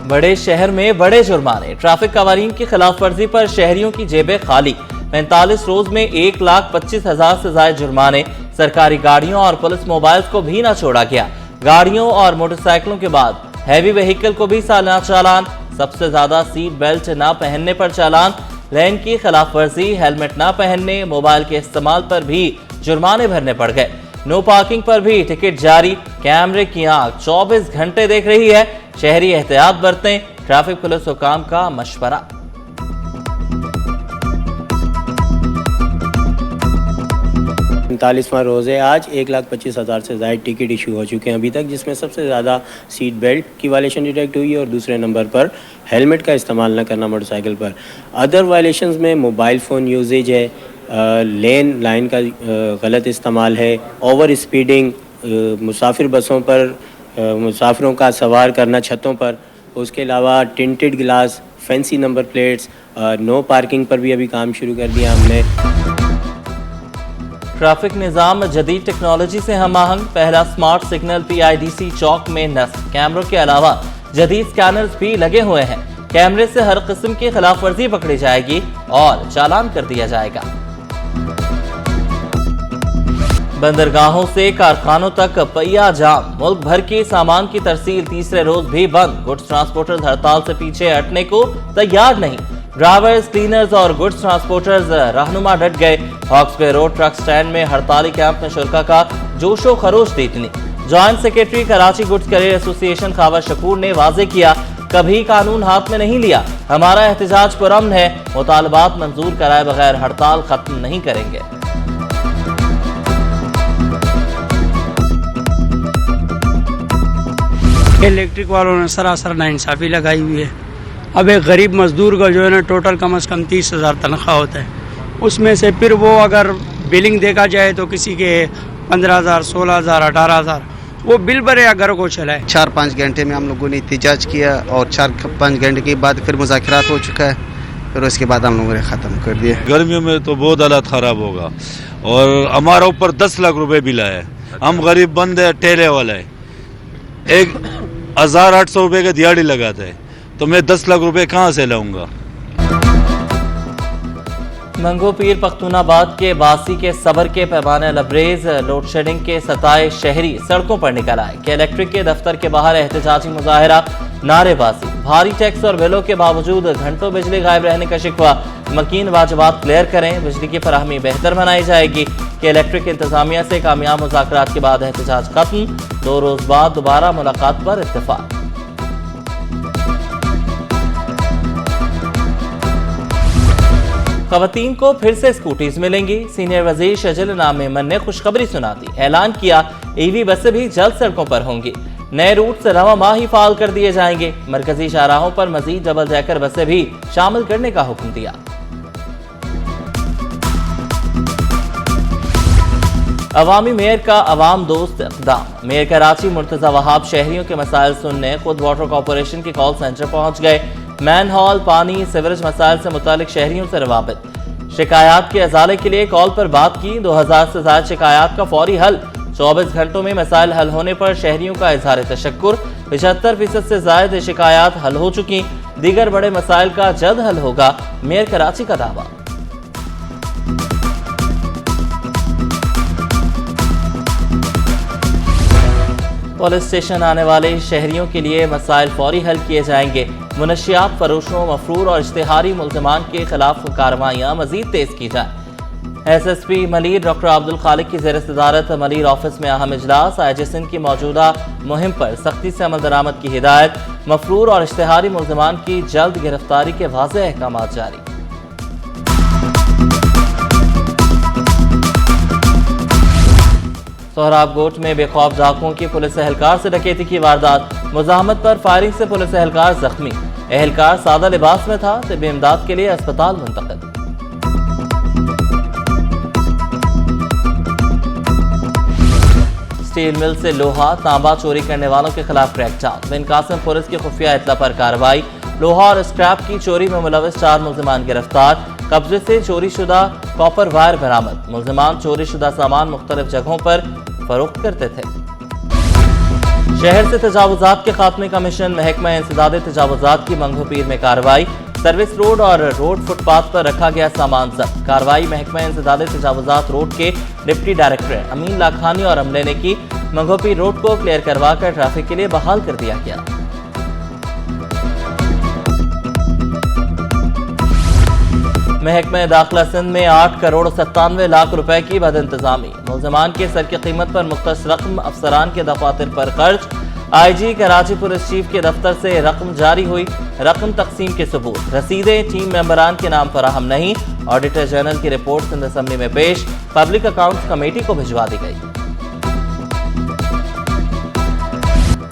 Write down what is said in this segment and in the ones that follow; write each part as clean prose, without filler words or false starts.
बड़े शहर में बड़े जुर्माने, ट्रैफिक कवानीन की खिलाफ वर्जी पर शहरियों की जेबें खाली। 45 रोज में 1,25,000 से ज्यादा जुर्माने। सरकारी गाड़ियों और पुलिस मोबाइल्स को भी न छोड़ा गया। गाड़ियों और मोटरसाइकिलों के बाद हैवी व्हीकल को भी सालाना चालान। सबसे ज्यादा सीट बेल्ट न पहनने पर चालान। लेन की खिलाफ वर्जी, हेलमेट न पहनने, मोबाइल के इस्तेमाल पर भी जुर्माने भरने पड़ गए। नो पार्किंग पर भी टिकट जारी। कैमरे की आंख 24 घंटे देख रही है। शहरी एहतियात बरतें, ट्रैफिक पुलिस हुकाम का मशवरा। 45वां रोज़ है आज। 1,25,000 से ज़्यादा टिकट इशू हो चुके हैं अभी तक, जिसमें सबसे ज़्यादा सीट बेल्ट की वायलेशन डिटेक्ट हुई है और दूसरे नंबर पर हेलमेट का इस्तेमाल न करना मोटरसाइकिल पर। अदर वायलेशंस में मोबाइल फ़ोन यूजेज है, लाइन का गलत इस्तेमाल है, ओवर स्पीडिंग, मुसाफिर बसों पर मुसाफिरों का सवार करना छतों पर, उसके अलावा टिंटेड गिलास, fancy number plates, no parking पर भी अभी काम शुरू कर दिया हमने। ट्रैफिक निज़ाम जदीद टेक्नोलॉजी से हम आहंग। पहला स्मार्ट सिग्नल PIDC चौक में नस्ब। कैमरों के अलावा जदीद स्कैनर्स भी लगे हुए हैं। कैमरे से हर किस्म की खिलाफ वर्जी पकड़ी जाएगी और चालान कर दिया जाएगा। बंदरगाहों से कारखानों तक पहिया जाम। मुल्क भर के सामान की तरसील तीसरे रोज भी बंद। गुड्स ट्रांसपोर्टर्स हड़ताल से पीछे हटने को तैयार नहीं। ड्राइवर्स, क्लीनर्स और गुड्स ट्रांसपोर्टर्स रहनुमा डट गए। हॉक्सवे रोड ट्रक स्टैंड में हड़ताली कैंप में शुरका का जोशो खरोश देखनी। Joint secretary Karachi goods carrier association Khawar Shakoor ने वाजे किया, कभी कानून हाथ में नहीं लिया। हमारा एहतजाज पुरअमन है। मुतालबात मंजूर कराए बगैर हड़ताल खत्म नहीं करेंगे। इलेक्ट्रिक वालों ने सरासर नाइंसाफ़ी लगाई हुई है। अब एक गरीब मजदूर का जो है ना टोटल कम से कम 30,000 तनख्वाह होता है, उसमें से फिर वो अगर बिलिंग देखा जाए तो किसी के 15,000, 16,000, 18,000 वो बिल भरे या घर को चलाए। 4-5 घंटे में हम लोगों ने एहतजाज किया और 4-5 घंटे के बाद फिर मुज़ाकरात हो चुका है, फिर उसके बाद हम लोगों ने ख़त्म कर दिया। गर्मियों में तो बहुत हालत ख़राब होगा और हमारा ऊपर 10 लाख रुपए बिल है। हम गरीब बंद है, ठेले वाला है, 1,800 रुपये का दिहाड़ी लगाता है, तो मैं 10 लाख रुपए कहाँ से लाऊंगा। मंगो पीर पख्तूनाबाद के बासी के सबर के पैमाने लबरेज। लोड शेडिंग के सताए शहरी सड़कों पर निकल आए। के इलेक्ट्रिक के दफ्तर के बाहर एहतजाजी मुजाहरा, नारेबाजी। भारी टैक्स और बिलों के बावजूद घंटों बिजली गायब रहने का शिकवा। मकीन वाजबात क्लियर करें, बिजली की फराहमी बेहतर बनाई जाएगी। के इलेक्ट्रिक इंतजामिया से कामयाब मुज़ाकरात के बाद एहतजाज खत्म। 2 रोज बाद दोबारा मुलाकात पर इत्तेफाक। खवातीन को फिर से स्कूटीज मिलेंगी। सीनियर वजीर शजल मेमन ने खुशखबरी सुना दी। ऐलान किया EV बसें भी जल्द सड़कों पर होंगी। नए रूट से रवा माह ही फाल कर दिए जाएंगे। मरकजी शाहराहों पर मजीद डबल डेकर बसें भी शामिल करने का हुक्म दिया। अवामी मेयर का अवाम दोस्त इक़दाम। मेयर कराची मुर्तज़ा वहाब शहरियों के मसाइल सुनने खुद वाटर कॉरपोरेशन के कॉल सेंटर पहुंच गए। मैन हॉल, पानी, सीवरेज मसाइल से मुतालिक शहरियों से रवाबित। शिकायत के अजाले के लिए कॉल पर बात की। 2000 से ज्यादा शिकायत का फौरी हल। 24 घंटों में मसाइल हल होने पर शहरियों का इजहार तशक्कुर। 75% से ज्यादा शिकायत हल हो चुकी। दीगर बड़े मसाइल का जल्द हल होगा, मेयर कराची का दावा। पुलिस स्टेशन आने वाले शहरियों के लिए मसाइल फौरी हल किए जाएंगे। मुनशियात फरोशों, मफरूर और इश्तिहारी मुल्ज़िमान के खिलाफ कार्रवाइयाँ मजीद तेज की जाए। SSP मलीर डॉक्टर अब्दुल खालिक की ज़ेर सदारत मलीर ऑफिस में अहम इजलास। IJ सिंध की मौजूदा मुहिम पर सख्ती से अमल दरामद की हिदायत। मफरूर और इश्तिहारी मुल्ज़िमान की जल्द गिरफ्तारी के वाज़ेह अहकाम जारी। सोहराबकोट में बेखौफ डाकुओं की पुलिस एहलकार से डकैती की वारदात। मुजाहमत पर फायरिंग से पुलिस एहलकार जख्मी। एहलकार सादा लिबास में था, तिब्बी इमदाद के लिए अस्पताल मुंतकिल। स्टील मिल से लोहा, तांबा चोरी करने वालों के खिलाफ क्रैकडाउन। बिन कासिम पुलिस की खुफिया इत्तला पर कार्रवाई। लोहा और स्क्रैप की चोरी में मुलविस 4 मुल्जिमान गिरफ्तार। कब्जे से चोरी शुदा कॉपर वायर बरामद। मुल्जिमान चोरी शुदा सामान मुख्तलिफ जगहों पर फरोख्त करते थे। शहर से तजावुजात के खात्मे का मिशन, महकमा इंसदाद तजावुजात की मंगो पीर में कार्रवाई, सर्विस रोड और रोड फुटपाथ पर रखा गया सामान जब्त। कार्रवाई महकमा इंसदाद तजावुजात रोड के डिप्टी डायरेक्टर अमीन लाखानी और अमले ने की। मंगो पीर रोड को क्लियर करवाकर ट्रैफिक के लिए बहाल कर दिया गया। महकमा दाखिला सिंध में 8 करोड़ 97 लाख रुपए की बदइंतजामी, मुलजमान के सर की कीमत पर मुख्तस रकम अफसरान के दफातर पर खर्च। IG कराची पुलिस चीफ के दफ्तर से रकम जारी हुई, रकम तकसीम के सबूत, रसीदें टीम मेंबरान के नाम फराहम नहीं। ऑडिटर जनरल की रिपोर्ट सिंध असम्बली में पेश, पब्लिक अकाउंट्स कमेटी को भिजवा दी गई।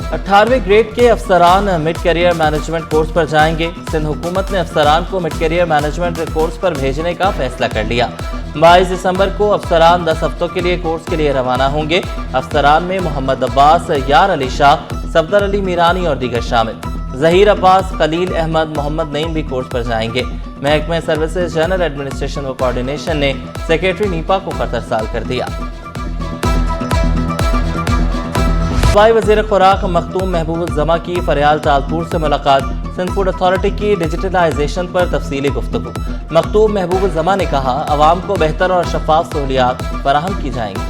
18वें ग्रेड के अफसरान मिड करियर मैनेजमेंट कोर्स पर जाएंगे। सिंध हुकूमत ने अफसरान को मिड करियर मैनेजमेंट कोर्स पर भेजने का फैसला कर लिया। 22 दिसंबर को अफसरान 10 हफ्तों के लिए कोर्स के लिए रवाना होंगे। अफसरान में मोहम्मद अब्बास, यार अली शाह, सफदर अली मीरानी और दीगर शामिल। जहीर अब्बास, खलील अहमद, मोहम्मद नईम भी कोर्स पर जाएंगे। महकमा सर्विसेज जनरल एडमिनिस्ट्रेशन व कोऑर्डिनेशन ने सेक्रेटरी नीपा को खतरसाल कर दिया। वज़ीर खुराक मखदूम महबूब जमा की फरियाल तालपुर से मुलाकात, सिंध फूड अथॉरिटी की डिजिटलाइजेशन पर तफसीली गुफ्तगू। मखदूम महबूब जमा ने कहा, अवाम को बेहतर और शफाफ सहूलियात फराहम की जाएंगी।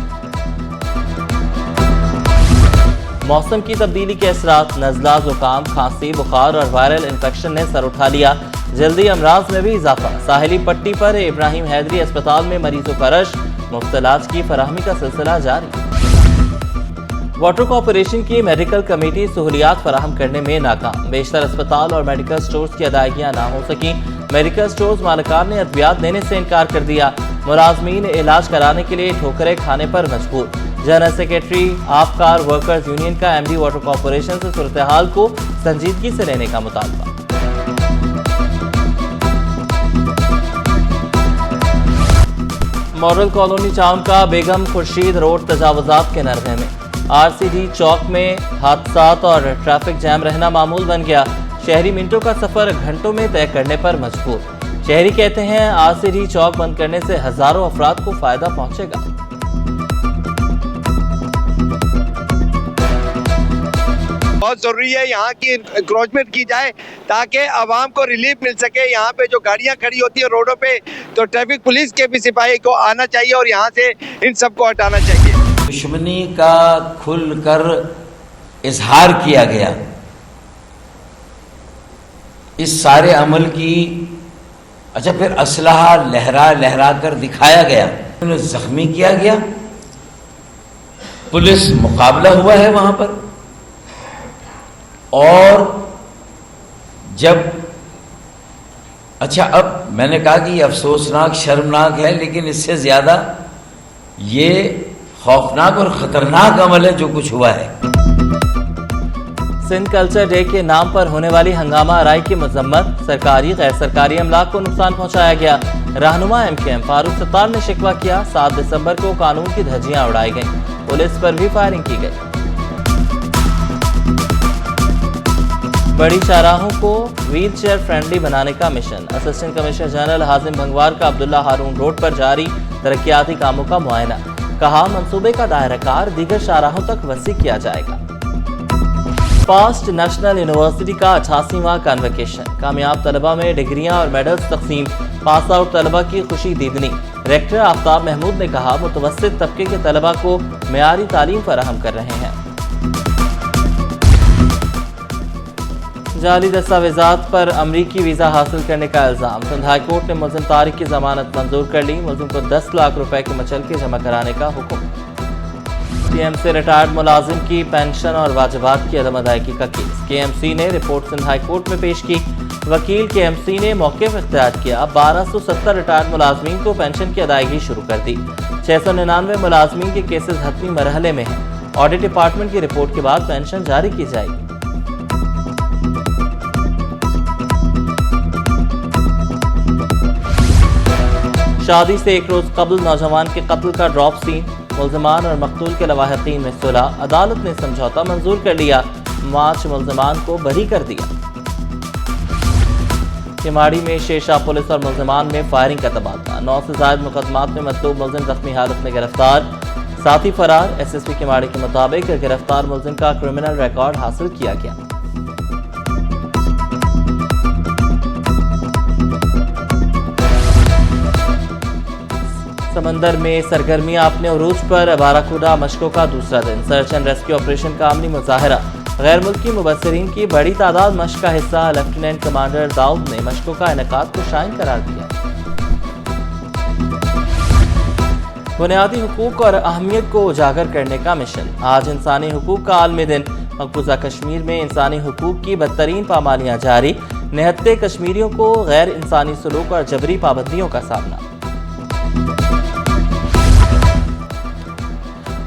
मौसम की तब्दीली के असरात, नज़ला, जुकाम, खांसी, बुखार और वायरल इन्फेक्शन ने सर उठा लिया। जल्दी अमराज में भी इजाफा, साहिली पट्टी पर इब्राहिम हैदरी अस्पताल में मरीजों का रश, मुफ्त इलाज की फराहमी का सिलसिला जारी। वाटर कॉरपोरेशन की मेडिकल कमेटी सहूलियात फराहम करने में नाकाम, बेशतर अस्पताल और मेडिकल स्टोर्स की अदायगियां ना हो सकी। मेडिकल स्टोर्स मालिकान ने अद्वियात देने से इनकार कर दिया। मुलाजमीन इलाज कराने के लिए ठोकरें खाने पर मजबूर। जनरल सेक्रेटरी आबकार वर्कर्स यूनियन का MD वाटर कॉरपोरेशन से सूरत हाल को संजीदगी से लेने का मुतालबा। मॉडल कॉलोनी टाउन का बेगम खुर्शीद रोड तजावुजात के नरगे में, RCD चौक में हादसात और ट्रैफिक जैम रहना मामूल बन गया। शहरी मिनटों का सफर घंटों में तय करने पर मजबूर। शहरी कहते हैं, RCD चौक बंद करने से हजारों अफराद को फायदा पहुंचेगा। बहुत जरूरी है यहाँ की इंक्रोचमेंट की जाए ताकि आवाम को रिलीफ मिल सके। यहाँ पे जो गाड़ियाँ खड़ी होती है रोडों पे, तो ट्रैफिक पुलिस के भी सिपाही को आना चाहिए और यहाँ से इन सबको हटाना चाहिए। दुश्मनी का खुलकर इजहार किया गया, इस सारे अमल की अच्छा फिर असलहा लहरा लहरा कर दिखाया गया, उन्हें जख्मी किया गया, पुलिस मुकाबला हुआ है वहां पर। और जब अच्छा अब मैंने कहा कि ये अफसोसनाक शर्मनाक है, लेकिन इससे ज्यादा ये खौफनाक और खतरनाक अमल है जो कुछ हुआ है। सिंध कल्चर डे के नाम पर होने वाली हंगामा आराई की मजम्मत, सरकारी गैर सरकारी अमलाक को नुकसान पहुंचाया गया। रहनुमा MKM फारूक सत्तार ने शिकवा किया, 7 दिसंबर को कानून की धज्जियां उड़ाई गईं, पुलिस पर भी फायरिंग की गई। बड़ी शाहराहों को व्हील चेयर फ्रेंडली बनाने का मिशन, असिस्टेंट कमिश्नर जनरल हाजिम भंगवार का अब्दुल्ला हारून रोड पर जारी तरक्याती कामों का मुआयना, कहा मंसूबे का दायराकार दीगर शाहराहों तक वसी किया जाएगा। फास्ट नेशनल यूनिवर्सिटी का 88वां कन्वोकेशन, कामयाब तलबा में डिग्रियां और मेडल्स तकसीम, पास आउट तलबा की खुशी दीदनी। रेक्टर आफ्ताब महमूद ने कहा, मुतवस्सित तबके के तलबा को मेयारी तालीम फराहम कर रहे हैं। जाली दस्तावेजात पर अमरीकी वीज़ा हासिल करने का इल्ज़ाम, सिंध हाई कोर्ट ने मुलजिम तारिक की जमानत मंजूर कर ली, मुलजिम को 10 लाख रुपए के मचलके जमा कराने का हुक्म। TM से रिटायर्ड मुलाजिम की पेंशन और वाजिबात की अदम अदायगी का केस, KMC ने रिपोर्ट सिंध हाई कोर्ट में पेश की। वकील KMC ने मौक़िफ़ इख्तियार किया, 1270 रिटायर्ड मुलाजमीन को पेंशन की अदायगी शुरू कर दी। 699 मुलाजमीन के केसेस हतमी मरहले में हैं। ऑडिट डिपार्टमेंट की रिपोर्ट के बाद पेंशन जारी की जाएगी। शादी से एक रोज कबल नौजवान के कत्ल का ड्रॉप सीन, मुल्ज़िमान और मकतूल के लवाहिकीन में सुलह, अदालत ने समझौता मंजूर कर लिया, 5 मुल्ज़िमान को बरी कर दिया। किमाड़ी में शेरशाह पुलिस और मुल्ज़िमान में फायरिंग का तबादला, 9 से ज़ायद मुकदमात में मतलूब मुल्ज़िम जख्मी हालत में गिरफ्तार। साथ ही फरार एसएसपी किमाड़ी के मुताबिक गिरफ्तार मुलजिम का क्रिमिनल रिकॉर्ड हासिल किया गया। समंदर में सरगर्मियां अपने उरूज पर, बाराकूडा मशकों का दूसरा दिन। सर्च एंड रेस्क्यू ऑपरेशन का अमली मुजाहरा। गैर मुल्की मुबस्सिरीन की बड़ी तादाद मशक का हिस्सा। लेफ्टिनेंट कमांडर दाऊद ने मशकों का इनेकाद को शाइन करार दिया। बुनियादी हुकूक और अहमियत को उजागर करने का मिशन। आज इंसानी हुकूक का आलमी दिन। मकबूजा कश्मीर में इंसानी हुकूक की बदतरीन पामालियां जारी। निहत्ते कश्मीरियों को गैर इंसानी सलूक और जबरी पाबंदियों का सामना।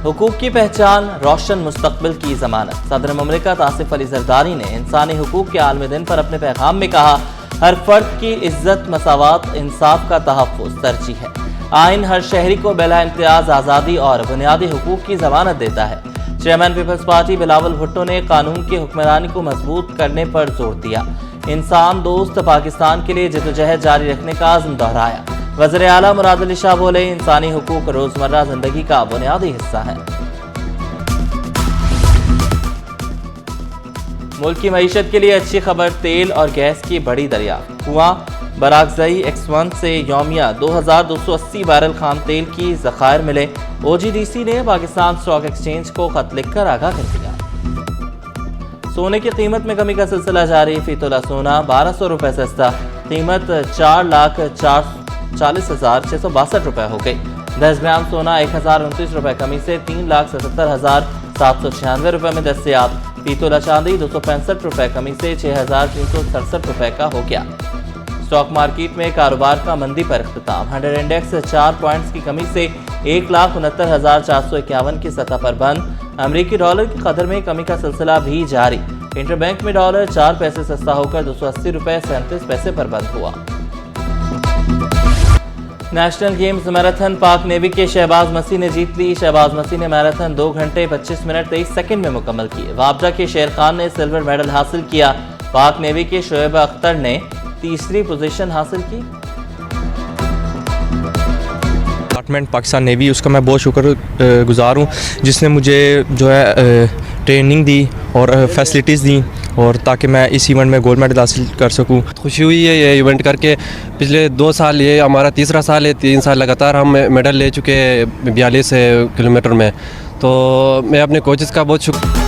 हुकूक की पहचान, रोशन मुस्तकबिल की जमानत। सदर मुमलिकत आसिफ अली जरदारी ने इंसानी हुकूक के आलमी दिन पर अपने पैगाम में कहा, हर फर्द की इज्जत, मसावात, इंसाफ का तहफ़्फ़ुज़ तरजीह है। आइन हर शहरी को बिला इम्तियाज आज़ादी और बुनियादी हुकूक की जमानत देता है। चेयरमैन पीपल्स पार्टी बिलावल भुट्टो ने कानून की हुक्मरानी को मजबूत करने पर जोर दिया। इंसान दोस्त पाकिस्तान के लिए जद्दोजहद जारी रखने का आज़म दोहराया। वज़ीर आला मुराद अली शाह बोले, इंसानी हुकूक रोजमर्रा जिंदगी का बुनियादी हिस्सा है। मुल्क की मईशत के लिए अच्छी खबर, तेल और गैस की बड़ी दरियाफ्त। कुआं बरागज़ई X1 से यौमिया 2280 बैरल खाम तेल की ज़खायर मिले। OGDC ने पाकिस्तान स्टॉक एक्सचेंज को खत लिखकर आगाह कर दिया। सोने की कीमत में कमी का सिलसिला जारी। फी तोला सोना 1200 रुपये सस्ता। कीमत 4,40,662 रुपये हो गई। 10 ग्राम सोना 1029 रुपये कमी से 3,77,796 रुपये में दस्तयाब। फी तोला चांदी 265 रुपये कमी से 6,367 रुपये का हो गया। स्टॉक मार्केट में कारोबार का मंदी पर इख्तिताम। 100 इंडेक्स 4 पॉइंट्स की कमी से 1,69,451 की सतह पर बंद। अमेरिकी डॉलर की कदर में कमी का सिलसिला भी जारी। इंटरबैंक में डॉलर 4 पैसे सस्ता होकर 280 रुपये 37 पैसे पर बंद हुआ। नेशनल गेम्स मैराथन पाक नेवी के शहबाज मसीह ने जीत ली। शहबाज मसीह ने मैराथन 2 घंटे 25 मिनट 23 सेकंड में मुकम्मल की। वाबडा के शेर खान ने सिल्वर मेडल हासिल किया। पाक नेवी के शोएब अख्तर ने तीसरी पोजीशन हासिल की। डिपार्टमेंट पाकिस्तान नेवी, उसका मैं बहुत शुक्रगुजार हूँ, जिसने मुझे जो है ट्रेनिंग दी और फैसिलिटीज़ दी, और ताकि मैं इस इवेंट में गोल्ड मेडल हासिल कर सकूँ। खुशी हुई है ये इवेंट करके। पिछले 2 साल, ये हमारा तीसरा साल है, 3 साल लगातार हम मेडल ले चुके 42 किलोमीटर में। तो मैं अपने कोचेज़ का बहुत शुक्र